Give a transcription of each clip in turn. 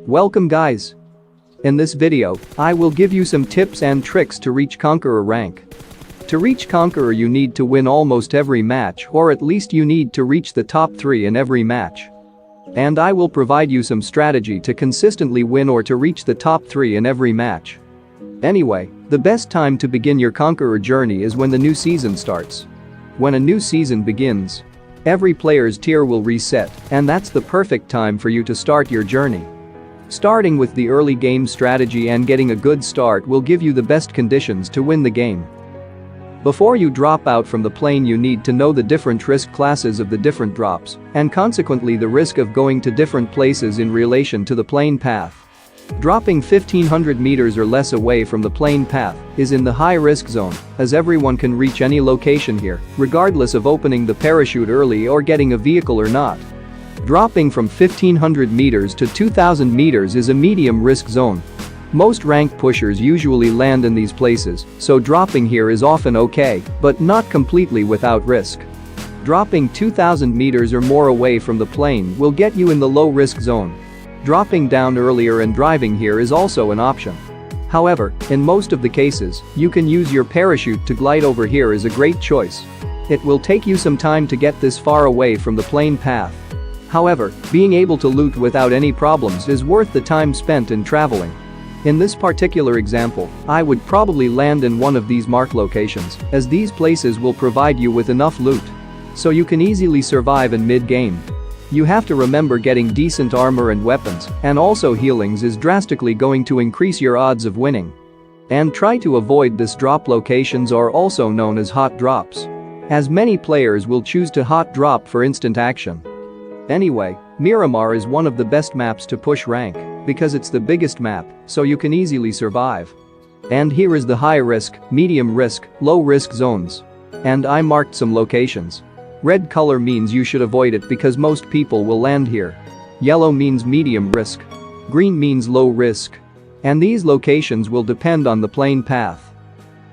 Welcome guys. In this video, I will give you some tips and tricks to reach Conqueror rank. To reach Conqueror you need to win almost every match, or at least you need to reach the top 3 in every match. And I will provide you some strategy to consistently win or to reach the top 3 in every match. Anyway, the best time to begin your Conqueror journey is when the new season starts. When a new season begins, every player's tier will reset, and that's the perfect time for you to start your journey. Starting with the early game strategy and getting a good start will give you the best conditions to win the game. Before you drop out from the plane you need to know the different risk classes of the different drops, and consequently the risk of going to different places in relation to the plane path. Dropping 1500 meters or less away from the plane path is in the high-risk zone, as everyone can reach any location here, regardless of opening the parachute early or getting a vehicle or not. Dropping from 1500 meters to 2000 meters is a medium risk zone. Most rank pushers usually land in these places, so dropping here is often okay, but not completely without risk. Dropping 2000 meters or more away from the plane will get you in the low risk zone. Dropping down earlier and driving here is also an option. However, in most of the cases, you can use your parachute to glide over here is a great choice. It will take you some time to get this far away from the plane path. However, being able to loot without any problems is worth the time spent in traveling. In this particular example, I would probably land in one of these marked locations, as these places will provide you with enough loot. So you can easily survive in mid-game. You have to remember getting decent armor and weapons, and also healings is drastically going to increase your odds of winning. And try to avoid this drop locations are also known as hot drops, as many players will choose to hot drop for instant action. Anyway, Miramar is one of the best maps to push rank, because it's the biggest map, so you can easily survive. And here is the high risk, medium risk, low risk zones. And I marked some locations. Red color means you should avoid it because most people will land here. Yellow means medium risk. Green means low risk. And these locations will depend on the plane path.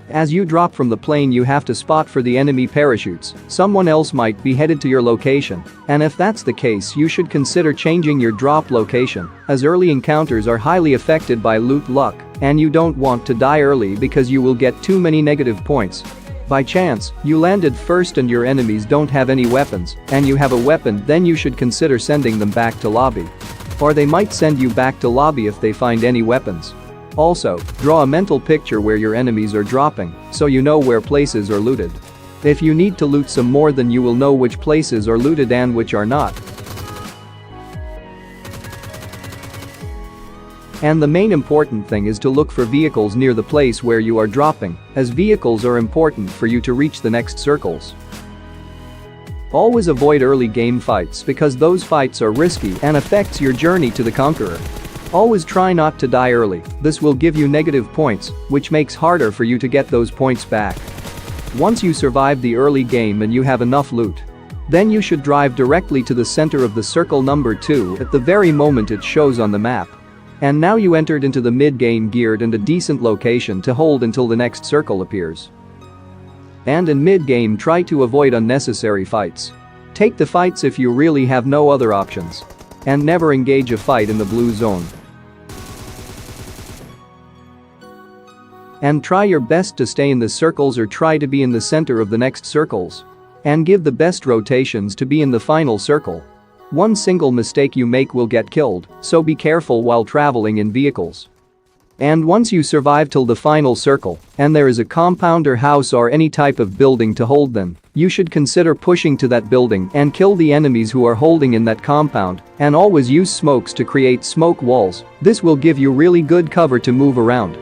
As you drop from the plane you have to spot for the enemy parachutes, someone else might be headed to your location, and if that's the case you should consider changing your drop location, as early encounters are highly affected by loot luck, and you don't want to die early because you will get too many negative points. By chance, you landed first and your enemies don't have any weapons, and you have a weapon, then you should consider sending them back to lobby. Or they might send you back to lobby if they find any weapons. Also, draw a mental picture where your enemies are dropping, so you know where places are looted. If you need to loot some more then you will know which places are looted and which are not. And the main important thing is to look for vehicles near the place where you are dropping, as vehicles are important for you to reach the next circles. Always avoid early game fights because those fights are risky and affects your journey to the Conqueror. Always try not to die early, this will give you negative points, which makes harder for you to get those points back. Once you survive the early game and you have enough loot, then you should drive directly to the center of the circle number 2 at the very moment it shows on the map. And now you entered into the mid-game geared and a decent location to hold until the next circle appears. And in mid-game try to avoid unnecessary fights. Take the fights if you really have no other options. And never engage a fight in the blue zone. And try your best to stay in the circles or try to be in the center of the next circles. And give the best rotations to be in the final circle. One single mistake you make will get killed, so be careful while traveling in vehicles. And once you survive till the final circle, and there is a compound or house or any type of building to hold them, you should consider pushing to that building and kill the enemies who are holding in that compound, and always use smokes to create smoke walls. This will give you really good cover to move around.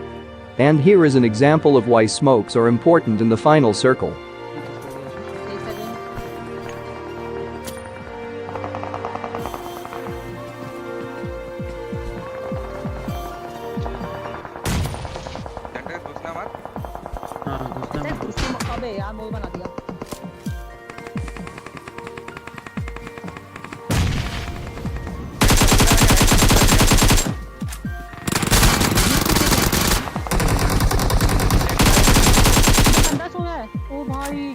And here is an example of why smokes are important in the final circle.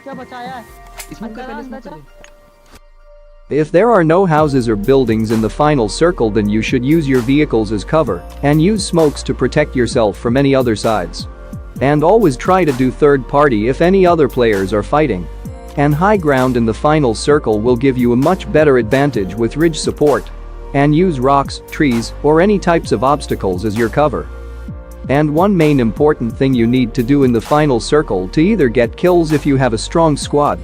क्या बचाया है इसमें अंदर पहले अंदर smoke चला। कर If there are no houses or buildings in the final circle, then you should use your vehicles as cover and use smokes to protect yourself from any other sides. And always try to do third party if any other players are fighting. And high ground in the final circle will give you a much better advantage with ridge support. And use rocks, trees, or any types of obstacles as your cover. And one main important thing you need to do in the final circle to either get kills if you have a strong squad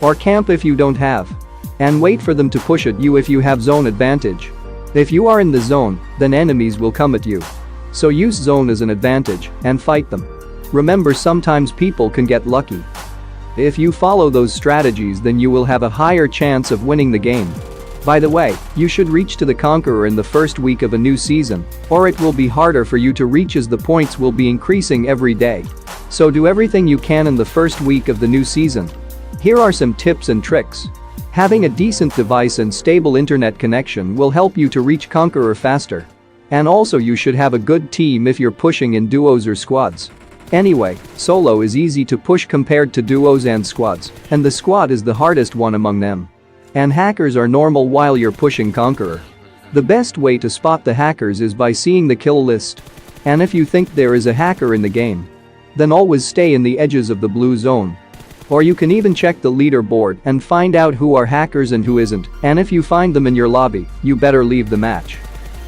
or camp if you don't have. And wait for them to push at you if you have zone advantage. If you are in the zone, then enemies will come at you. So use zone as an advantage and fight them. Remember, sometimes people can get lucky. If you follow those strategies, then you will have a higher chance of winning the game. By the way, you should reach to the Conqueror in the first week of a new season, or it will be harder for you to reach as the points will be increasing every day. So do everything you can in the first week of the new season. Here are some tips and tricks. Having a decent device and stable internet connection will help you to reach Conqueror faster. And also you should have a good team if you're pushing in duos or squads. Anyway, solo is easy to push compared to duos and squads, and the squad is the hardest one among them. And hackers are normal while you're pushing Conqueror. The best way to spot the hackers is by seeing the kill list. And if you think there is a hacker in the game, then always stay in the edges of the blue zone. Or you can even check the leaderboard and find out who are hackers and who isn't, and if you find them in your lobby, you better leave the match.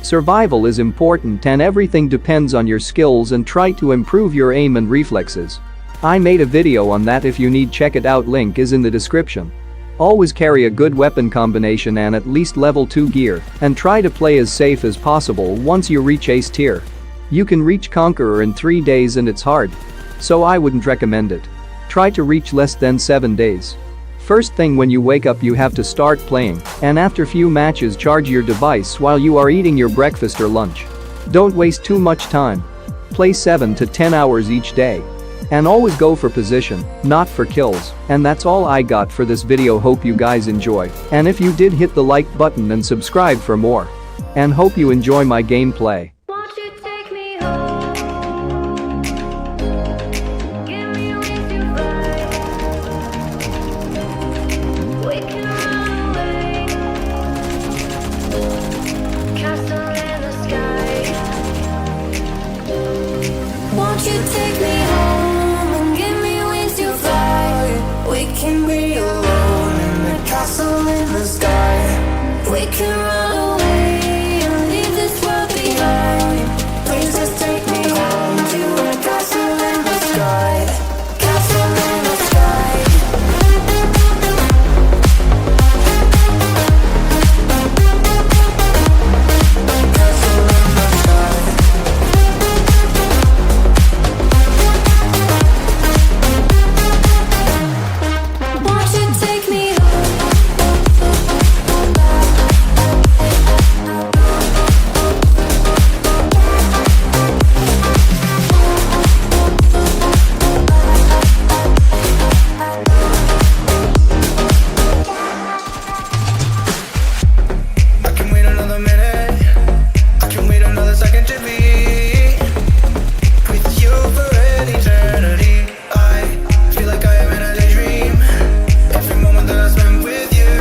Survival is important and everything depends on your skills, and try to improve your aim and reflexes. I made a video on that, if you need, check it out, link is in the description. Always carry a good weapon combination and at least level 2 gear, and try to play as safe as possible. Once you reach ace tier, you can reach Conqueror in 3 days and it's hard. So I wouldn't recommend it. Try to reach less than 7 days. First thing when you wake up you have to start playing, and after few matches charge your device while you are eating your breakfast or lunch. Don't waste too much time. Play 7 to 10 hours each day. And always go for position, not for kills. And that's all I got for this video. Hope you guys enjoy, and if you did, hit the like button and subscribe for more. And hope you enjoy my gameplay. Won't you take me home and give me wings to fly? We can be alone in the castle in the sky. We can run away and leave this world behind. Please just take me home to a castle in the sky. Castle in the sky. Castle in the sky. Won't you take me I can wait another minute. I can wait another second to be with you for an eternity. I feel like I am in a daydream. Every moment that I spend with you,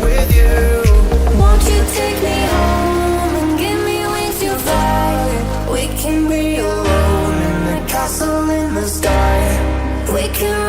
with you. Won't you take me home and give me wings to fly? We can be alone in the castle in the sky. We can